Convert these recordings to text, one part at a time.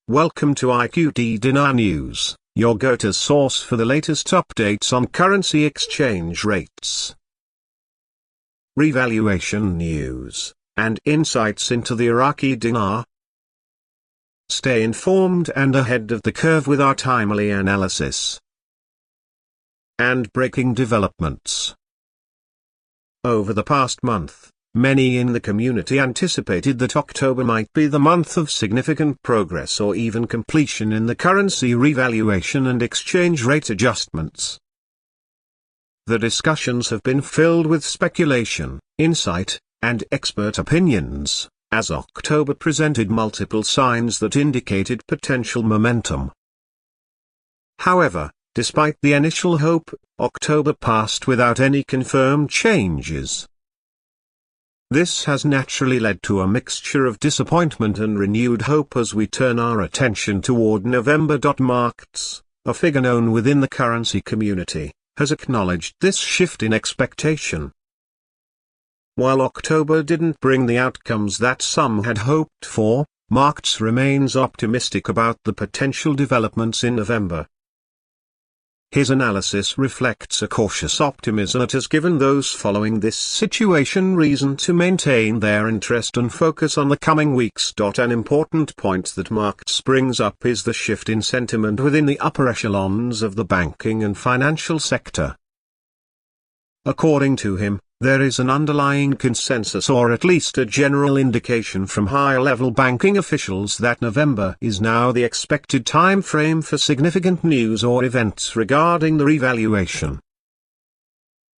Welcome to IQD Dinar News, your go-to source for the latest updates on currency exchange rates, revaluation news, and insights into the Iraqi dinar. Stay informed and ahead of the curve with our timely analysis and breaking developments. Over the past month, many in the community anticipated that October might be the month of significant progress or even completion in the currency revaluation and exchange rate adjustments. The discussions have been filled with speculation, insight, and expert opinions, as October presented multiple signs that indicated potential momentum. However, despite the initial hope, October passed without any confirmed changes. This has naturally led to a mixture of disappointment and renewed hope as we turn our attention toward November. MARKZ'S, a figure known within the currency community, has acknowledged this shift in expectation. While October didn't bring the outcomes that some had hoped for, MARKZ'S remains optimistic about the potential developments in November. His analysis reflects a cautious optimism that has given those following this situation reason to maintain their interest and focus on the coming weeks. An important point that MARKZ'S brings up is the shift in sentiment within the upper echelons of the banking and financial sector. According to him, there is an underlying consensus or at least a general indication from higher-level banking officials that November is now the expected time frame for significant news or events regarding the revaluation.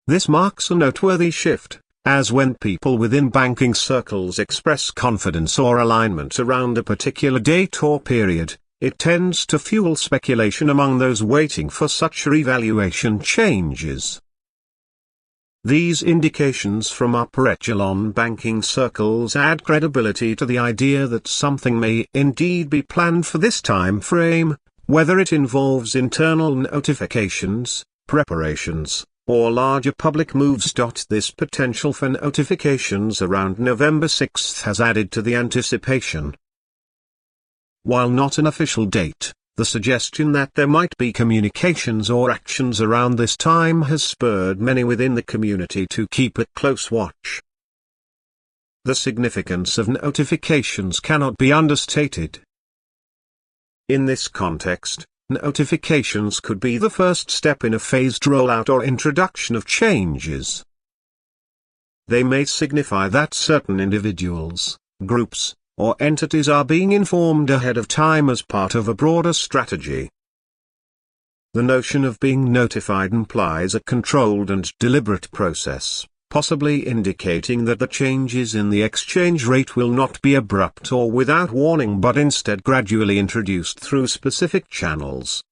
This marks a noteworthy shift, as when people within banking circles express confidence or alignment around a particular date or period, it tends to fuel speculation among those waiting for such revaluation changes. These indications from upper echelon banking circles add credibility to the idea that something may indeed be planned for this time frame, whether it involves internal notifications, preparations, or larger public moves. This potential for notifications around November 6 has added to the anticipation. While not an official date, the suggestion that there might be communications or actions around this time has spurred many within the community to keep a close watch. The significance of notifications cannot be understated. In this context, notifications could be the first step in a phased rollout or introduction of changes. They may signify that certain individuals, groups, or entities are being informed ahead of time as part of a broader strategy. The notion of being notified implies a controlled and deliberate process, possibly indicating that the changes in the exchange rate will not be abrupt or without warning but instead gradually introduced through specific channels.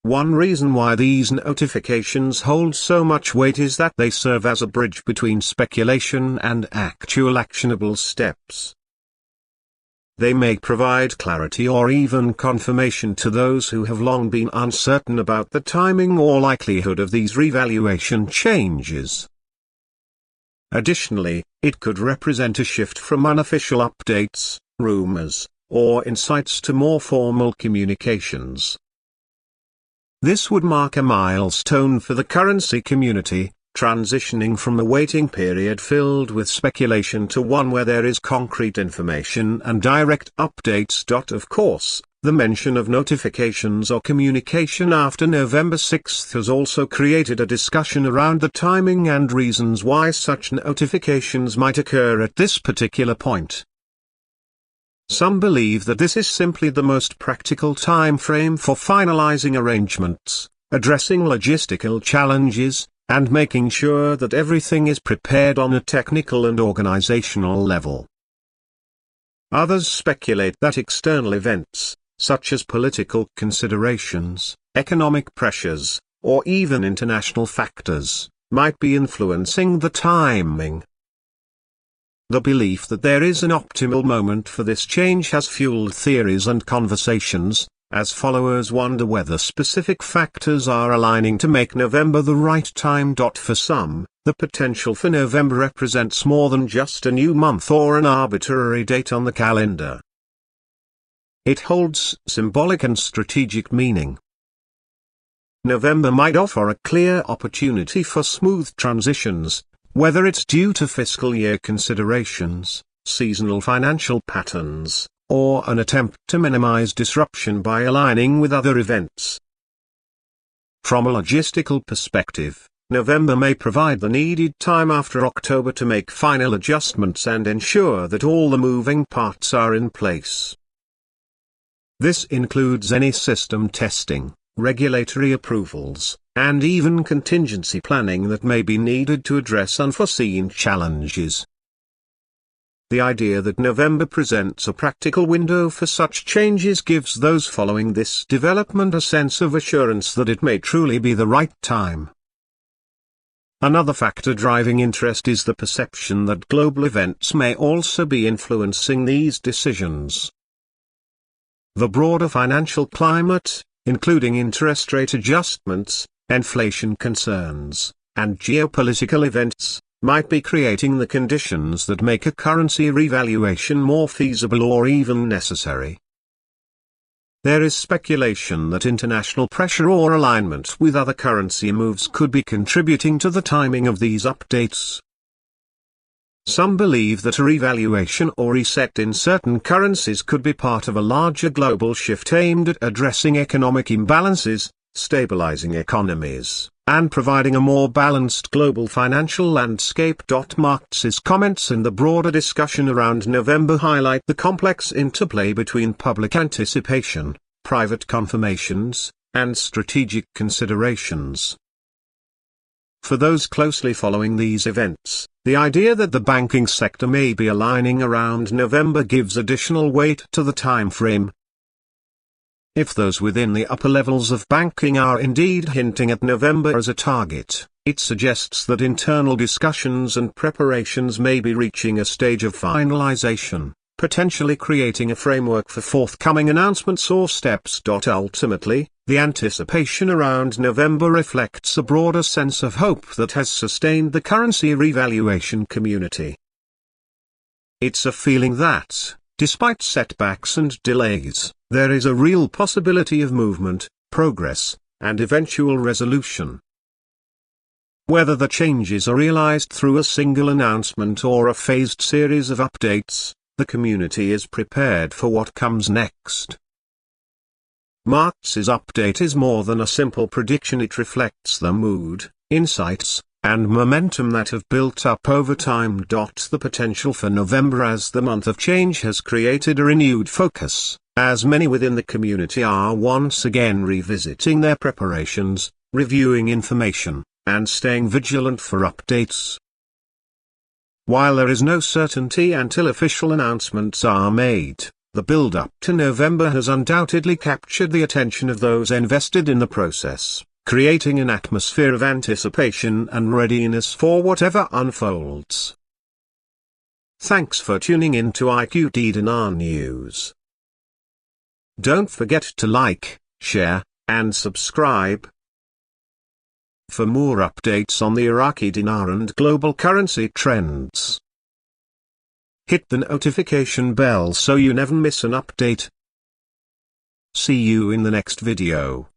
One reason why these notifications hold so much weight is that they serve as a bridge between speculation and actual actionable steps. They may provide clarity or even confirmation to those who have long been uncertain about the timing or likelihood of these revaluation changes. Additionally, it could represent a shift from unofficial updates, rumors, or insights to more formal communications. This would mark a milestone for the currency community, transitioning from a waiting period filled with speculation to one where there is concrete information and direct updates. Of course, the mention of notifications or communication after November 6 has also created a discussion around the timing and reasons why such notifications might occur at this particular point. Some believe that this is simply the most practical time frame for finalizing arrangements, addressing logistical challenges, and making sure that everything is prepared on a technical and organizational level. Others speculate that external events, such as political considerations, economic pressures, or even international factors, might be influencing the timing. The belief that there is an optimal moment for this change has fueled theories and conversations, as followers wonder whether specific factors are aligning to make November the right time. For some, the potential for November represents more than just a new month or an arbitrary date on the calendar. it holds symbolic and strategic meaning. November might offer a clear opportunity for smooth transitions, whether it's due to fiscal year considerations, seasonal financial patterns, or an attempt to minimize disruption by aligning with other events. From a logistical perspective, November may provide the needed time after October to make final adjustments and ensure that all the moving parts are in place. This includes any system testing, regulatory approvals, and even contingency planning that may be needed to address unforeseen challenges. The idea that November presents a practical window for such changes gives those following this development a sense of assurance that it may truly be the right time. Another factor driving interest is the perception that global events may also be influencing these decisions. The broader financial climate, including interest rate adjustments, inflation concerns, and geopolitical events, might be creating the conditions that make a currency revaluation more feasible or even necessary. There is speculation that international pressure or alignment with other currency moves could be contributing to the timing of these updates. Some believe that a revaluation or reset in certain currencies could be part of a larger global shift aimed at addressing economic imbalances, stabilizing economies, and providing a more balanced global financial landscape. MARKZ'S comments in the broader discussion around November highlight the complex interplay between public anticipation, private confirmations, and strategic considerations. For those closely following these events, the idea that the banking sector may be aligning around November gives additional weight to the time frame. If those within the upper levels of banking are indeed hinting at November as a target, it suggests that internal discussions and preparations may be reaching a stage of finalization, potentially creating a framework for forthcoming announcements or steps. Ultimately, the anticipation around November reflects a broader sense of hope that has sustained the currency revaluation community. It's a feeling that, despite setbacks and delays, there is a real possibility of movement, progress, and eventual resolution. Whether the changes are realized through a single announcement or a phased series of updates, the community is prepared for what comes next. MARKZ'S update is more than a simple prediction. It reflects the mood, insights, and momentum that have built up over time. The potential for November as the month of change has created a renewed focus, as many within the community are once again revisiting their preparations, reviewing information, and staying vigilant for updates. While there is no certainty until official announcements are made, the build-up to November has undoubtedly captured the attention of those invested in the process, creating an atmosphere of anticipation and readiness for whatever unfolds. Thanks for tuning in to IQD Dinar News. Don't forget to like, share, and subscribe. For more updates on the Iraqi dinar and global currency trends, hit the notification bell so you never miss an update. See you in the next video.